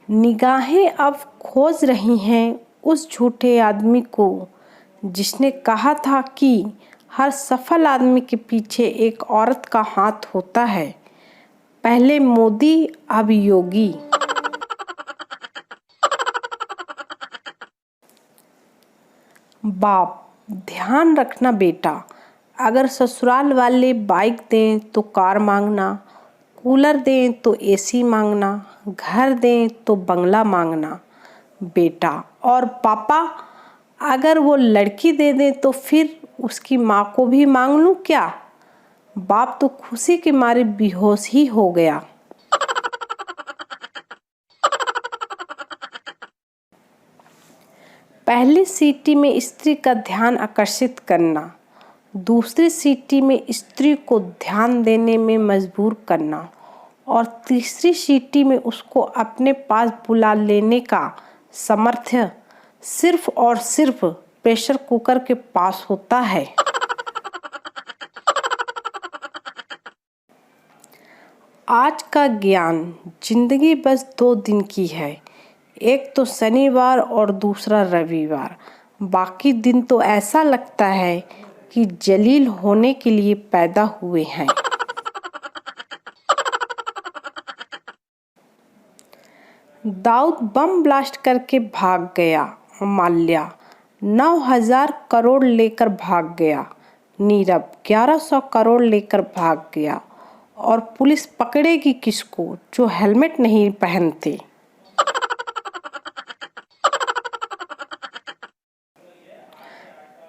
निगाहें अब खोज रही हैं उस झूठे आदमी को जिसने कहा था कि हर सफल आदमी के पीछे एक औरत का हाथ होता है। पहले मोदी, अब योगी। बाप, ध्यान रखना बेटा, अगर ससुराल वाले बाइक दें तो कार मांगना, कूलर दें तो एसी मांगना, घर दें तो बंगला मांगना बेटा। और पापा, अगर वो लड़की दे दें तो फिर उसकी माँ को भी मांग लूं क्या? बाप तो खुशी के मारे बेहोश ही हो गया। पहली सीटी में स्त्री का ध्यान आकर्षित करना, दूसरी सीटी में स्त्री को ध्यान देने में मजबूर करना और तीसरी सीटी में उसको अपने पास बुला लेने का सामर्थ्य सिर्फ और सिर्फ प्रेशर कुकर के पास होता है। आज का ज्ञान, जिंदगी बस 2 दिन की है, एक तो शनिवार और दूसरा रविवार। बाकी दिन तो ऐसा लगता है कि जलील होने के लिए पैदा हुए हैं। दाऊद बम ब्लास्ट करके भाग गया, माल्या 9,000 करोड़ लेकर भाग गया, नीरव 1100 करोड़ लेकर भाग गया। और पुलिस पकड़ेगी किसको जो हेलमेट नहीं पहनते?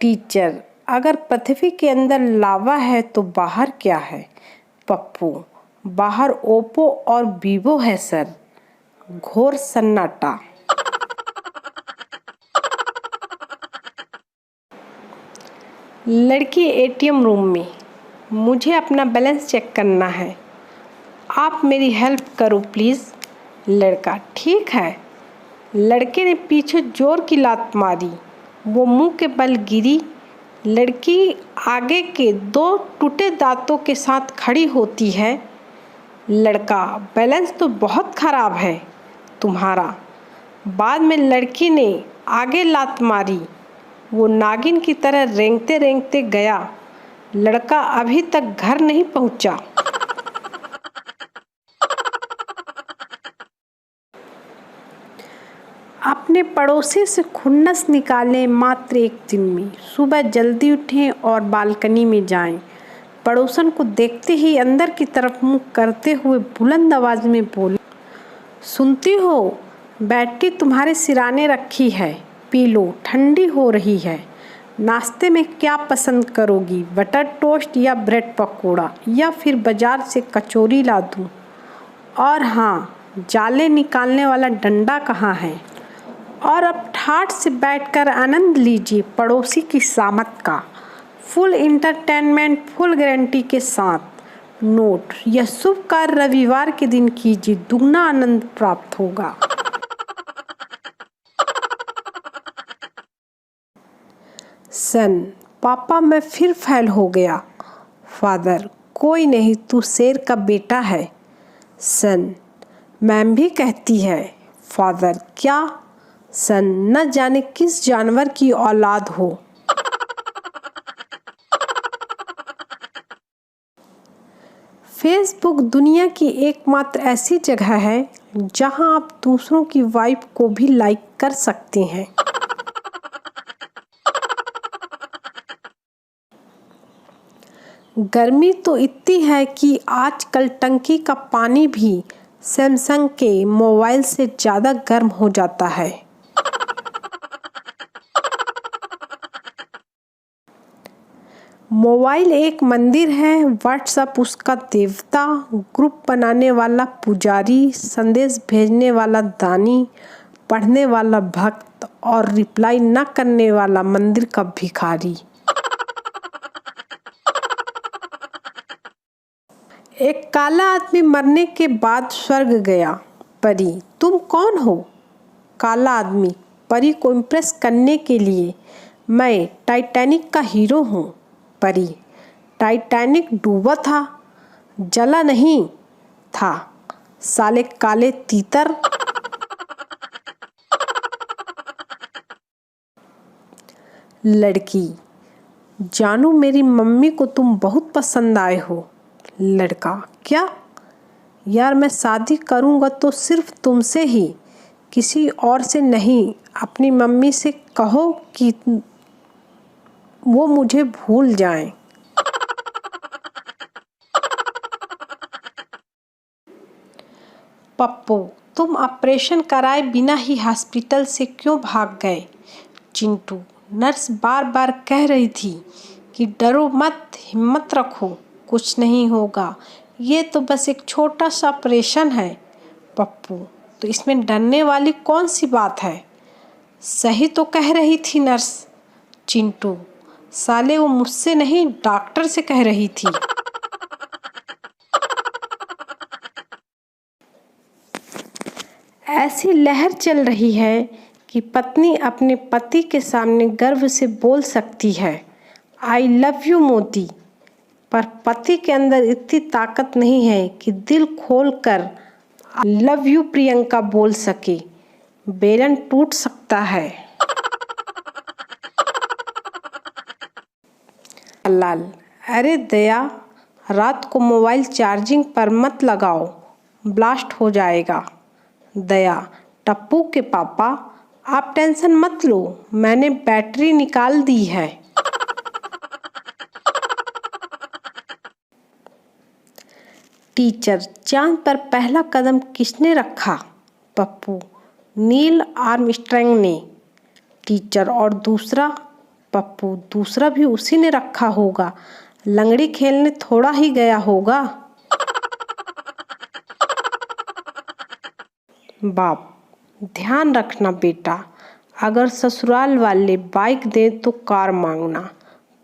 टीचर, अगर पृथ्वी के अंदर लावा है तो बाहर क्या है? पप्पू, बाहर ओप्पो और वीवो है सर। घोर सन्नाटा। लड़की एटीएम रूम में, मुझे अपना बैलेंस चेक करना है, आप मेरी हेल्प करो प्लीज़। लड़का, ठीक है। लड़के ने पीछे जोर की लात मारी, वो मुंह के बल गिरी। लड़की आगे के 2 टूटे दांतों के साथ खड़ी होती है। लड़का, बैलेंस तो बहुत खराब है तुम्हारा। बाद में लड़की ने आगे लात मारी, वो नागिन की तरह रेंगते रेंगते गया। लड़का अभी तक घर नहीं पहुंचा। अपने पड़ोसी से खुन्नस निकालें मात्र 1 दिन में। सुबह जल्दी उठें और बालकनी में जाएं। पड़ोसन को देखते ही अंदर की तरफ मुंह करते हुए बुलंद आवाज में बोलें, सुनती हो, बैटरी तुम्हारे सिराने रखी है, पी लो, ठंडी हो रही है। नाश्ते में क्या पसंद करोगी, बटर टोस्ट या ब्रेड पकौड़ा, या फिर बाजार से कचौरी ला दूं? और हाँ, जाले निकालने वाला डंडा कहाँ है? और अब ठाठ से बैठकर आनंद लीजिए पड़ोसी की शामत का। फुल इंटरटेनमेंट, फुल गारंटी के साथ। नोट, यह शुभ कार्य रविवार के दिन कीजिए, दुगना आनंद प्राप्त होगा। सन, पापा मैं फिर फेल हो गया। फादर, कोई नहीं, तू शेर का बेटा है। सन, मैम भी कहती है। फादर, क्या? सन, न जाने किस जानवर की औलाद हो। फेसबुक दुनिया की एकमात्र ऐसी जगह है जहां आप दूसरों की वाइफ को भी लाइक कर सकते हैं। गर्मी तो इतनी है कि आजकल टंकी का पानी भी सैमसंग के मोबाइल से ज़्यादा गर्म हो जाता है। मोबाइल एक मंदिर है, व्हाट्सएप उसका देवता, ग्रुप बनाने वाला पुजारी, संदेश भेजने वाला दानी, पढ़ने वाला भक्त और रिप्लाई न करने वाला मंदिर का भिखारी। एक काला आदमी मरने के बाद स्वर्ग गया। परी, तुम कौन हो? काला आदमी, परी को इम्प्रेस करने के लिए, मैं टाइटैनिक का हीरो हूँ। परी, टाइटैनिक डूबा था, जला नहीं था, साले काले तीतर। लड़की, जानू मेरी मम्मी को तुम बहुत पसंद आए हो। लड़का, क्या? यार मैं शादी करूँगा तो सिर्फ तुमसे ही, किसी और से नहीं। अपनी मम्मी से कहो कि वो मुझे भूल जाएं। पप्पू, तुम ऑपरेशन कराए बिना ही हॉस्पिटल से क्यों भाग गए? चिंटू, नर्स बार बार कह रही थी कि डरो मत, हिम्मत रखो, कुछ नहीं होगा, ये तो बस एक छोटा सा ऑपरेशन है। पप्पू, तो इसमें डरने वाली कौन सी बात है? सही तो कह रही थी नर्स। चिंटू, साले वो मुझसे नहीं डॉक्टर से कह रही थी। ऐसी लहर चल रही है कि पत्नी अपने पति के सामने गर्व से बोल सकती है, आई लव यू मोदी, पर पति के अंदर इतनी ताकत नहीं है कि दिल खोल कर लव यू प्रियंका बोल सके। बेलन टूट सकता है। लाल, अरे दया, रात को मोबाइल चार्जिंग पर मत लगाओ, ब्लास्ट हो जाएगा। दया, टप्पू के पापा, आप टेंशन मत लो, मैंने बैटरी निकाल दी है। टीचर, चांद पर पहला कदम किसने रखा? पप्पू, नील आर्मस्ट्रांग ने। टीचर, और दूसरा? पप्पू, दूसरा भी उसी ने रखा होगा, लंगड़ी खेलने थोड़ा ही गया होगा। बाप, ध्यान रखना बेटा, अगर ससुराल वाले बाइक दें तो कार मांगना,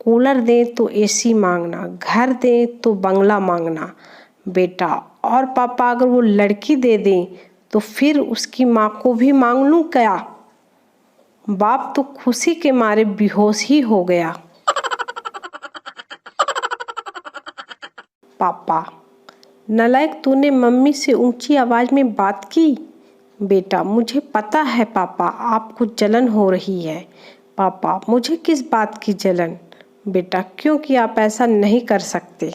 कूलर दें तो एसी मांगना, घर दें तो बंगला मांगना बेटा। और पापा अगर वो लड़की दे दें तो फिर उसकी माँ को भी मांग लूँ क्या? बाप तो खुशी के मारे बेहोश ही हो गया। पापा, नालायक, तूने मम्मी से ऊंची आवाज में बात की? बेटा, मुझे पता है पापा, आपको जलन हो रही है। पापा, मुझे किस बात की जलन? बेटा, क्योंकि आप ऐसा नहीं कर सकते।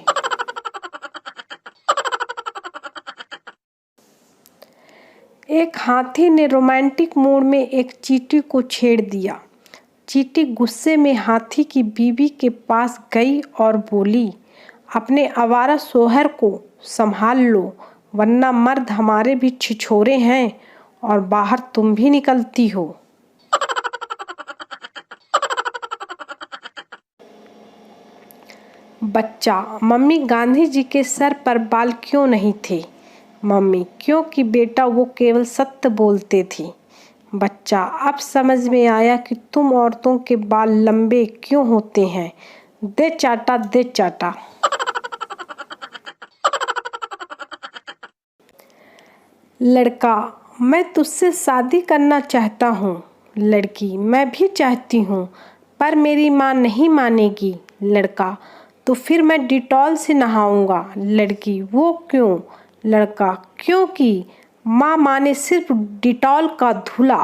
एक हाथी ने रोमांटिक मूड में एक चींटी को छेड़ दिया। चींटी गुस्से में हाथी की बीवी के पास गई और बोली, अपने आवारा शौहर को संभाल लो, वरना मर्द हमारे भी छिछोरे हैं और बाहर तुम भी निकलती हो। बच्चा, मम्मी, गांधी जी के सर पर बाल क्यों नहीं थे? मम्मी, क्योंकि बेटा वो केवल सत्य बोलते थे। बच्चा, अब समझ में आया कि तुम औरतों के बाल लंबे क्यों होते हैं। दे चाटा, दे चाटा। लड़का, मैं तुझसे शादी करना चाहता हूँ। लड़की, मैं भी चाहती हूँ, पर मेरी माँ नहीं मानेगी। लड़का, तो फिर मैं डिटॉल से नहाऊंगा। लड़की, वो क्यों? लड़का, क्योंकि माँ माने सिर्फ डिटॉल का धुला।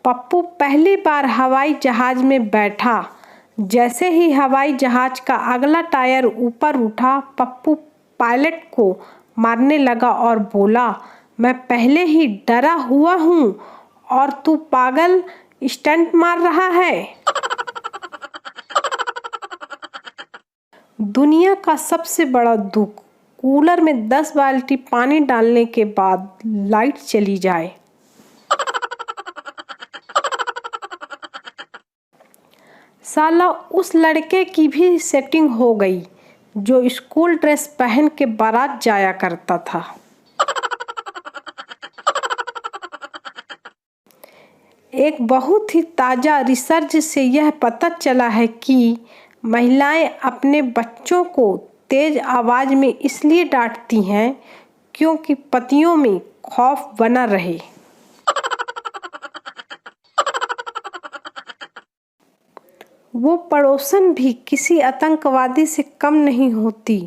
पप्पू पहली बार हवाई जहाज में बैठा। जैसे ही हवाई जहाज का अगला टायर ऊपर उठा, पप्पू पायलट को मारने लगा और बोला, मैं पहले ही डरा हुआ हूँ और तू पागल स्टंट मार रहा है। दुनिया का सबसे बड़ा दुख, कूलर में 10 बाल्टी पानी डालने के बाद लाइट चली जाए। साला उस लड़के की भी सेटिंग हो गई जो स्कूल ड्रेस पहन के बारात जाया करता था। एक बहुत ही ताज़ा रिसर्च से यह पता चला है कि महिलाएं अपने बच्चों को तेज आवाज़ में इसलिए डांटती हैं क्योंकि पतियों में खौफ बना रहे। वो पड़ोसन भी किसी आतंकवादी से कम नहीं होती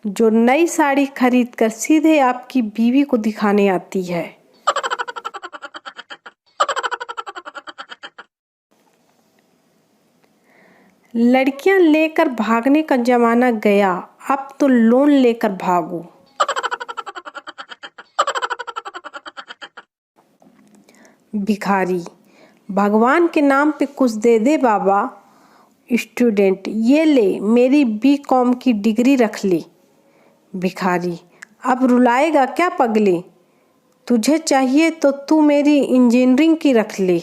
जो नई साड़ी खरीदकर सीधे आपकी बीवी को दिखाने आती है। लड़कियां लेकर भागने का जमाना गया, अब तो लोन लेकर भागो। भिखारी, भगवान के नाम पे कुछ दे दे बाबा। स्टूडेंट, ये ले मेरी बीकॉम की डिग्री रख ले। भिखारी, अब रुलाएगा क्या पगले? तुझे चाहिए तो तू मेरी इंजीनियरिंग की रख ले।